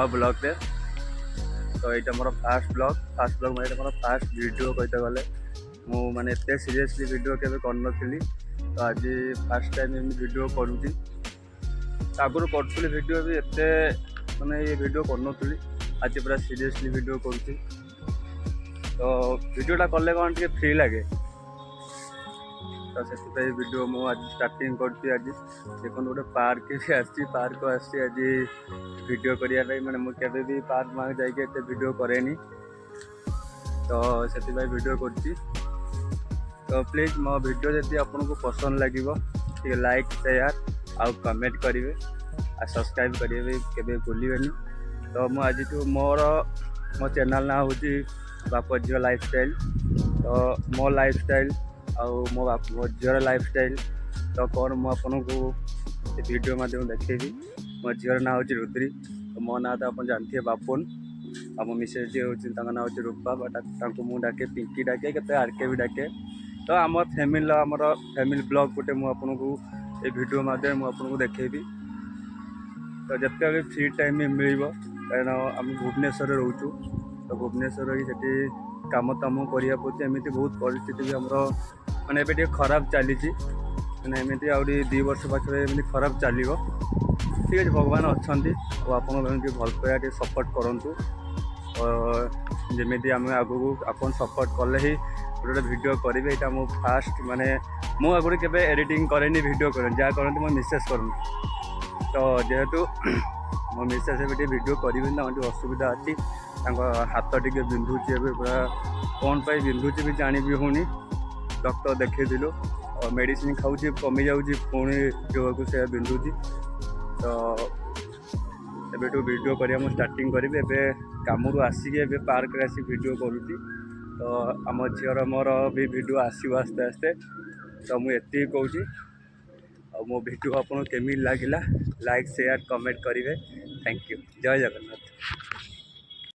नुआ ब्लॉग रे। तो ये मोर फास्ट ब्लॉग मैं मोर फास्ट वीडियो कहते गले मु माने एते सीरियसली वीडियो केबे करनथली। तो आज फास्ट टाइम एम वीडियो करूँगी। आगुरी करूँ वीडियो भी एते माने ये वीडियो करनथली, आज पूरा सीरियसली वीडियो करूँ। तो वीडियोटा कले कौन टे फ्री लगे, तो से वीडियो मु आज स्टार्टिंग करती। आज देखो गोटे पार्क भी आसी, पार्क आसी आज वीडियो करने मैंने मुझे भी पार्क मार्क जाके वीडियो करेनी, तो से वीडियो करती। तो प्लीज मो वीडियो जब आपको पसंद लगे लाइक शेयर आउ कमेंट करेंगे आ सब्सक्राइब करेंगे केवे भूलें। तो मु आज मो चैनल ना हूँ बाप झील लाइफस्टाइल। तो मो लाइफस्टाइल आउ मो झील लाइफस्टाइल तो कौन मुझे वीडियो मध्यम देखेबी। मो झील ना हूँ रुद्री। तो मो ना तो आप जानते हैं बापुन। आ मो मिसेज जी हूँ ना हूँ रूपा, बट मुझे डाके पिंकी डाके के आरके भी डाके। तो आम फैमिली ब्लॉग गोटे मुझे वीडियो मध्यम मुझे देखेबी। तो जिते भी फ्री टाइम मिल कारण आम भुवनेश्वर रोचु। तो भुवनेश्वर ही से कम तम करने पड़े। एमती बहुत परिस्थिति भी आमर मैंने ए खराब चली मैंने एमती आउरी 2 वर्ष पाखे एमती खराब चलो। ठीक है, भगवान अच्छा आप भल पाया सपोर्ट करूँ। जमी आम आगू आप सपोर्ट कले ही गोटे वीडियो करेंगे। यहाँ मो फास्ट माने मु आगुरी केबे एडिटिंग करेनी वीडियो करें जहाँ करती मो मिसेस करूँ। तो जेहेतु मो मिसेस भी वीडियो करी असुविधा अच्छी, हाथ टी बिंधुची पूरा कौन पर बिंधुची भी जानी भी होनी। डॉक्टर देखल और मेडिसिन खाऊँ कमी जाऊँगी पुणी जो को से बिंधुची। तो एबेठू वीडियो करिया मु स्टार्टिंग करी। काम आसिक पार्क रे आसी वीडियो करुँची। तो आम झीर मोर भी वीडियो आसो आस्ते आस्ते। तो मुझे कहूँ और मो वीडियो आपको केमी लगे लाइक शेयर कमेंट करेंगे। Thank you. जय जगन्नाथ।